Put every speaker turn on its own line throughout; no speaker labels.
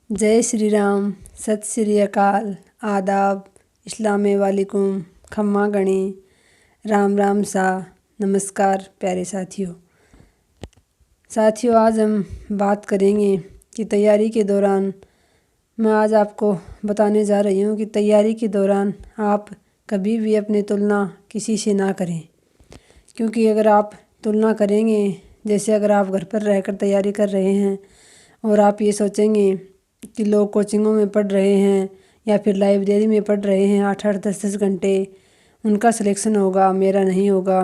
जय श्री राम, सत श्री अकाल, आदाब, इस्लाम वालेकुम, खम्मा गणी, राम राम सा, नमस्कार प्यारे साथियों। आज हम बात करेंगे कि तैयारी के दौरान मैं आज आपको बताने जा रही हूँ कि तैयारी के दौरान आप कभी भी अपनी तुलना किसी से ना करें, क्योंकि अगर आप तुलना करेंगे, जैसे अगर आप घर पर रहकर तैयारी कर रहे हैं और आप ये सोचेंगे कि लोग कोचिंगों में पढ़ रहे हैं या फिर लाइब्रेरी में पढ़ रहे हैं 8-8 10-10 घंटे, उनका सिलेक्शन होगा, मेरा नहीं होगा,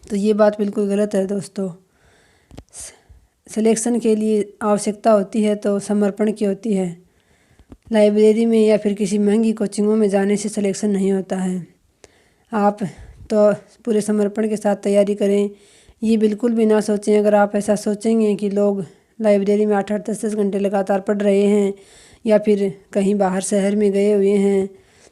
तो ये बात बिल्कुल गलत है दोस्तों। सिलेक्शन के लिए आवश्यकता होती है तो समर्पण की होती है। लाइब्रेरी में या फिर किसी महंगी कोचिंगों में जाने से सिलेक्शन नहीं होता है। आप तो पूरे समर्पण के साथ तैयारी करें, ये बिल्कुल भी ना सोचें। अगर आप ऐसा सोचेंगे कि लोग लाइब्रेरी में 8-8 10-10 घंटे लगातार पढ़ रहे हैं या फिर कहीं बाहर शहर में गए हुए हैं,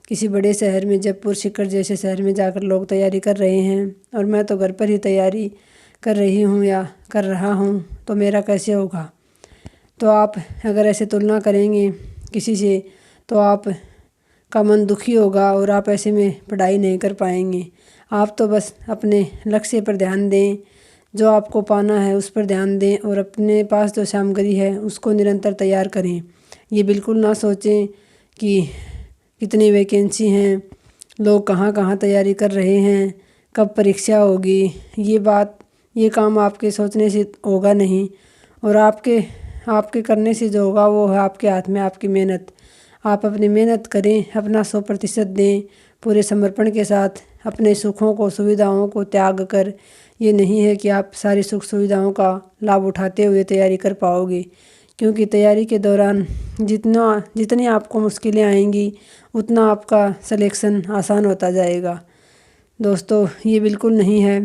किसी बड़े शहर में, जयपुर सीकर जैसे शहर में जाकर लोग तैयारी कर रहे हैं और मैं तो घर पर ही तैयारी कर रही हूँ या कर रहा हूँ, तो मेरा कैसे होगा। तो आप अगर ऐसे तुलना करेंगे किसी से तो आप का मन दुखी होगा और आप ऐसे में पढ़ाई नहीं कर पाएंगे। आप तो बस अपने लक्ष्य पर ध्यान दें, जो आपको पाना है उस पर ध्यान दें और अपने पास जो सामग्री है उसको निरंतर तैयार करें। ये बिल्कुल ना सोचें कि कितनी वैकेंसी हैं, लोग कहाँ कहाँ तैयारी कर रहे हैं, कब परीक्षा होगी। ये काम आपके सोचने से होगा नहीं, और आपके करने से जो होगा वो है आपके हाथ में, आपकी मेहनत। आप अपनी मेहनत करें, अपना 100% दें पूरे समर्पण के साथ, अपने सुखों को, सुविधाओं को त्याग कर। ये नहीं है कि आप सारी सुख सुविधाओं का लाभ उठाते हुए तैयारी कर पाओगे, क्योंकि तैयारी के दौरान जितनी आपको मुश्किलें आएंगी उतना आपका सिलेक्शन आसान होता जाएगा। दोस्तों, ये बिल्कुल नहीं है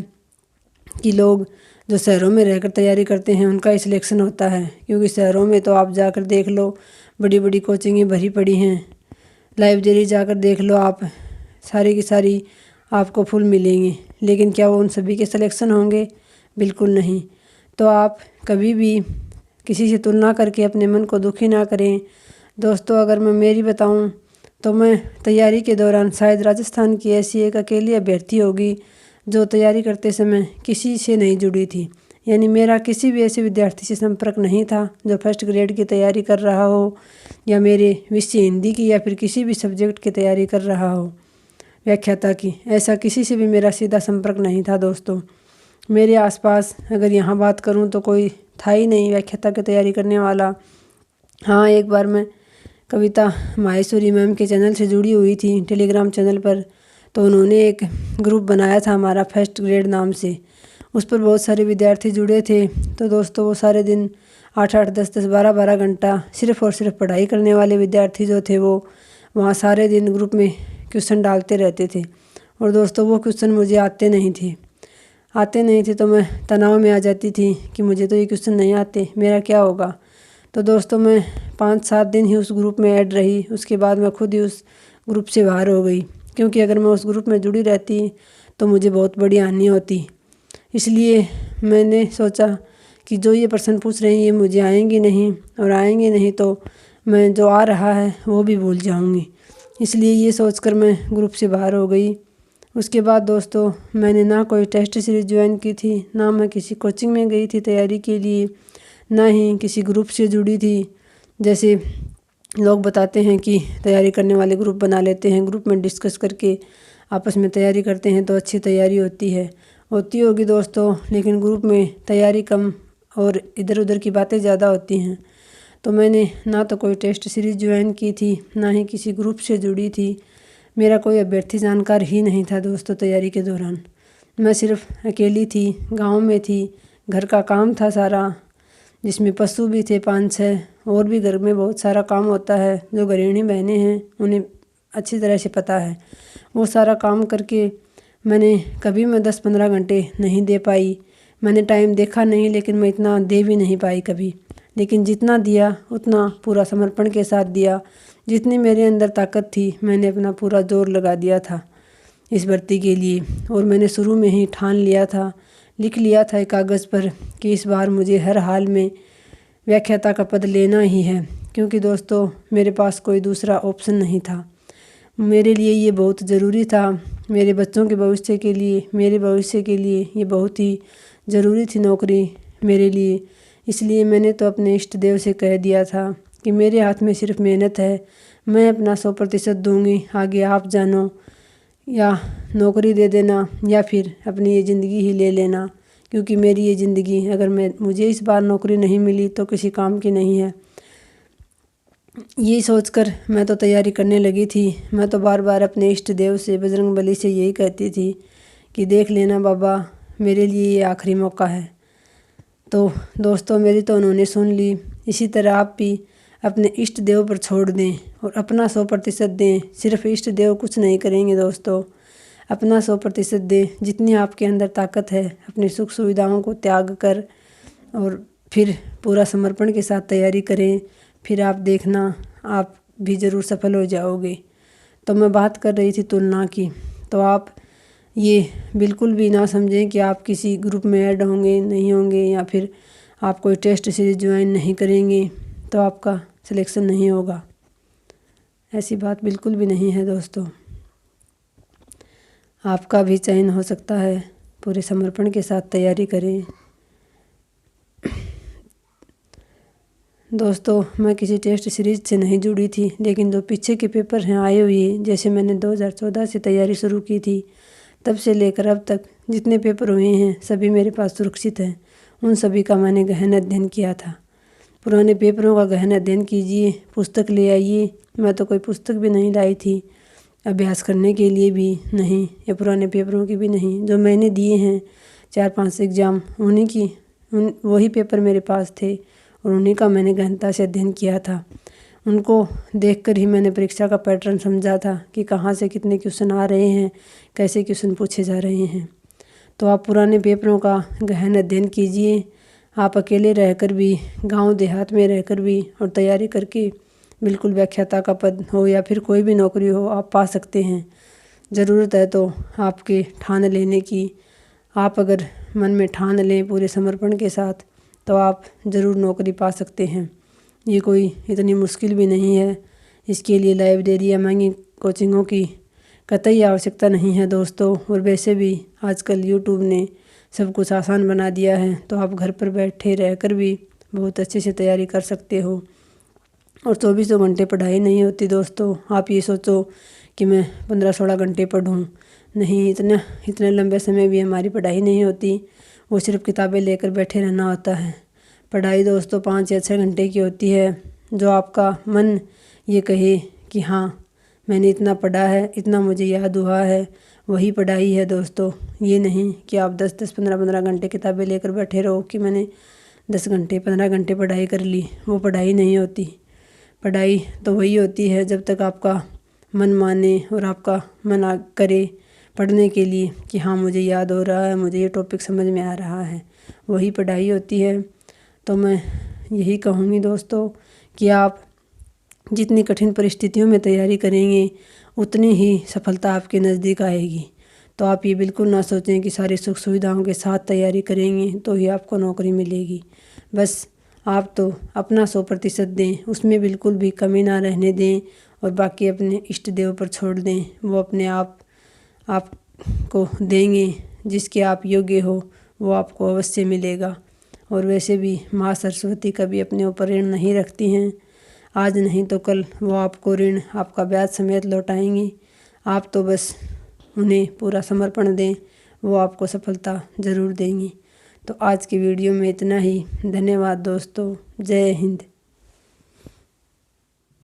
कि लोग जो शहरों में रहकर तैयारी करते हैं उनका ही सिलेक्शन होता है, क्योंकि शहरों में तो आप जाकर देख लो, बड़ी बड़ी कोचिंगें भरी पड़ी हैं। लाइब्रेरी जाकर देख लो आप, सारी की सारी आपको फुल मिलेंगी, लेकिन क्या वो उन सभी के सिलेक्शन होंगे? बिल्कुल नहीं। तो आप कभी भी किसी से तुलना करके अपने मन को दुखी ना करें। दोस्तों, अगर मैं मेरी बताऊं तो मैं तैयारी के दौरान शायद राजस्थान की ऐसी एक अकेली अभ्यर्थी होगी जो तैयारी करते समय किसी से नहीं जुड़ी थी। यानी मेरा किसी भी ऐसे विद्यार्थी से संपर्क नहीं था जो फर्स्ट ग्रेड की तैयारी कर रहा हो या मेरे विषय हिंदी की या फिर किसी भी सब्जेक्ट की तैयारी कर रहा हो, व्याख्याता की। ऐसा किसी से भी मेरा सीधा संपर्क नहीं था दोस्तों। मेरे आसपास अगर यहाँ बात करूँ तो कोई था ही नहीं व्याख्याता की तैयारी करने वाला। हाँ, एक बार मैं कविता माहेश्वरी मैम के चैनल से जुड़ी हुई थी, टेलीग्राम चैनल पर। तो उन्होंने एक ग्रुप बनाया था हमारा फर्स्ट ग्रेड नाम से, उस पर बहुत सारे विद्यार्थी जुड़े थे। तो दोस्तों, वो सारे दिन 8-8 10-10 12-12 घंटा सिर्फ़ और सिर्फ पढ़ाई करने वाले विद्यार्थी जो थे वो वहाँ सारे दिन ग्रुप में क्वेश्चन डालते रहते थे। और दोस्तों, वो क्वेश्चन मुझे आते नहीं थे तो मैं तनाव में आ जाती थी कि मुझे तो ये क्वेश्चन नहीं आते, मेरा क्या होगा। तो दोस्तों, मैं 5-7 दिन ही उस ग्रुप में ऐड रही, उसके बाद मैं खुद ही उस ग्रुप से बाहर हो गई, क्योंकि अगर मैं उस ग्रुप में जुड़ी रहती तो मुझे बहुत बड़ी हानि होती। इसलिए मैंने सोचा कि जो ये प्रश्न पूछ रहे हैं ये मुझे आएंगे नहीं, और आएंगे नहीं तो मैं जो आ रहा है वो भी भूल जाऊंगी। इसलिए ये सोचकर मैं ग्रुप से बाहर हो गई। उसके बाद दोस्तों, मैंने ना कोई टेस्ट सीरीज ज्वाइन की थी, ना मैं किसी कोचिंग में गई थी तैयारी के लिए, ना ही किसी ग्रुप से जुड़ी थी। जैसे लोग बताते हैं कि तैयारी करने वाले ग्रुप बना लेते हैं, ग्रुप में डिस्कस करके आपस में तैयारी करते हैं तो अच्छी तैयारी होती होगी दोस्तों, लेकिन ग्रुप में तैयारी कम और इधर उधर की बातें ज़्यादा होती हैं। तो मैंने ना तो कोई टेस्ट सीरीज ज्वाइन की थी, ना ही किसी ग्रुप से जुड़ी थी। मेरा कोई अभ्यर्थी जानकार ही नहीं था दोस्तों। तैयारी के दौरान मैं सिर्फ अकेली थी, गांव में थी, घर का काम था सारा, जिसमें पशु भी थे 5-6, और भी घर में बहुत सारा काम होता है। जो गृहिणी बहनें हैं उन्हें अच्छी तरह से पता है। वो सारा काम करके मैं 10-15 घंटे नहीं दे पाई। मैंने टाइम देखा नहीं, लेकिन मैं इतना दे भी नहीं पाई कभी। लेकिन जितना दिया उतना पूरा समर्पण के साथ दिया। जितनी मेरे अंदर ताकत थी मैंने अपना पूरा जोर लगा दिया था इस भर्ती के लिए। और मैंने शुरू में ही ठान लिया था, लिख लिया था एक कागज़ पर कि इस बार मुझे हर हाल में व्याख्याता का पद लेना ही है। क्योंकि दोस्तों मेरे पास कोई दूसरा ऑप्शन नहीं था। मेरे लिए ये बहुत ज़रूरी था, मेरे बच्चों के भविष्य के लिए, मेरे भविष्य के लिए ये बहुत ही ज़रूरी थी नौकरी मेरे लिए। इसलिए मैंने तो अपने इष्ट देव से कह दिया था कि मेरे हाथ में सिर्फ मेहनत है, मैं अपना 100% दूँगी, आगे आप जानो, या नौकरी दे देना या फिर अपनी ये ज़िंदगी ही ले लेना, क्योंकि मेरी ये ज़िंदगी अगर मुझे इस बार नौकरी नहीं मिली तो किसी काम की नहीं है। ये सोचकर मैं तो तैयारी करने लगी थी। मैं तो बार बार अपने इष्ट देव से, बजरंगबली से यही कहती थी कि देख लेना बाबा, मेरे लिए ये आखिरी मौका है। तो दोस्तों मेरी तो उन्होंने सुन ली। इसी तरह आप भी अपने इष्ट देव पर छोड़ दें और अपना 100% दें। सिर्फ इष्ट देव कुछ नहीं करेंगे दोस्तों, अपना 100% दें। जितनी आपके अंदर ताकत है, अपनी सुख सुविधाओं को त्याग कर और फिर पूरा समर्पण के साथ तैयारी करें। फिर आप देखना, आप भी ज़रूर सफल हो जाओगे। तो मैं बात कर रही थी तुलना की, तो आप ये बिल्कुल भी ना समझें कि आप किसी ग्रुप में ऐड होंगे, नहीं होंगे, या फिर आप कोई टेस्ट सीरीज ज्वाइन नहीं करेंगे तो आपका सिलेक्शन नहीं होगा। ऐसी बात बिल्कुल भी नहीं है दोस्तों, आपका भी चयन हो सकता है। पूरे समर्पण के साथ तैयारी करें। दोस्तों मैं किसी टेस्ट सीरीज से नहीं जुड़ी थी, लेकिन जो पीछे के पेपर हैं आए हुए, जैसे मैंने 2014 से तैयारी शुरू की थी, तब से लेकर अब तक जितने पेपर हुए हैं सभी मेरे पास सुरक्षित हैं। उन सभी का मैंने गहन अध्ययन किया था। पुराने पेपरों का गहन अध्ययन कीजिए, पुस्तक ले आइए। मैं तो कोई पुस्तक भी नहीं लाई थी, अभ्यास करने के लिए भी नहीं, या पुराने पेपरों की भी नहीं। जो मैंने दिए हैं 4-5 एग्ज़ाम, वही पेपर मेरे पास थे और उन्हीं का मैंने गहनता से अध्ययन किया था। उनको देखकर ही मैंने परीक्षा का पैटर्न समझा था कि कहाँ से कितने क्वेश्चन आ रहे हैं, कैसे क्वेश्चन पूछे जा रहे हैं। तो आप पुराने पेपरों का गहन अध्ययन कीजिए। आप अकेले रहकर भी, गांव देहात में रहकर भी और तैयारी करके बिल्कुल व्याख्याता का पद हो या फिर कोई भी नौकरी हो, आप पा सकते हैं। ज़रूरत है तो आपके ठान लेने की। आप अगर मन में ठान लें पूरे समर्पण के साथ तो आप ज़रूर नौकरी पा सकते हैं। ये कोई इतनी मुश्किल भी नहीं है। इसके लिए लाइब्रेरी या महंगी कोचिंगों की कतई आवश्यकता नहीं है दोस्तों। और वैसे भी आजकल यूट्यूब ने सब कुछ आसान बना दिया है, तो आप घर पर बैठे रहकर भी बहुत अच्छे से तैयारी कर सकते हो। और 24 घंटे पढ़ाई नहीं होती दोस्तों। आप ये सोचो कि मैं 15-16 घंटे पढूं, नहीं, इतने लंबे समय भी हमारी पढ़ाई नहीं होती। वो सिर्फ किताबें लेकर बैठे रहना होता है। पढ़ाई दोस्तों 5 या 6 घंटे की होती है। जो आपका मन ये कहे कि हाँ मैंने इतना पढ़ा है, इतना मुझे याद हुआ है, वही पढ़ाई है दोस्तों। ये नहीं कि आप 10-10, 15-15 घंटे किताबें लेकर बैठे रहो कि मैंने 10 घंटे, 15 घंटे पढ़ाई कर ली। वो पढ़ाई नहीं होती। पढ़ाई तो वही होती है जब तक आपका मन माने और आपका मन करे पढ़ने के लिए कि हाँ मुझे याद हो रहा है, मुझे ये टॉपिक समझ में आ रहा है, वही पढ़ाई होती है। तो मैं यही कहूँगी दोस्तों कि आप जितनी कठिन परिस्थितियों में तैयारी करेंगे उतनी ही सफलता आपके नज़दीक आएगी। तो आप ये बिल्कुल ना सोचें कि सारी सुख सुविधाओं के साथ तैयारी करेंगे तो ही आपको नौकरी मिलेगी। बस आप तो अपना 100% दें, उसमें बिल्कुल भी कमी ना रहने दें और बाकी अपने इष्ट देव पर छोड़ दें। वो अपने आप आपको देंगे। जिसके आप योग्य हो वो आपको अवश्य मिलेगा। और वैसे भी माँ सरस्वती कभी अपने ऊपर ऋण नहीं रखती हैं। आज नहीं तो कल वो आपको ऋण आपका ब्याज समेत लौटाएंगी। आप तो बस उन्हें पूरा समर्पण दें, वो आपको सफलता ज़रूर देंगी। तो आज की वीडियो में इतना ही। धन्यवाद दोस्तों। जय हिंद।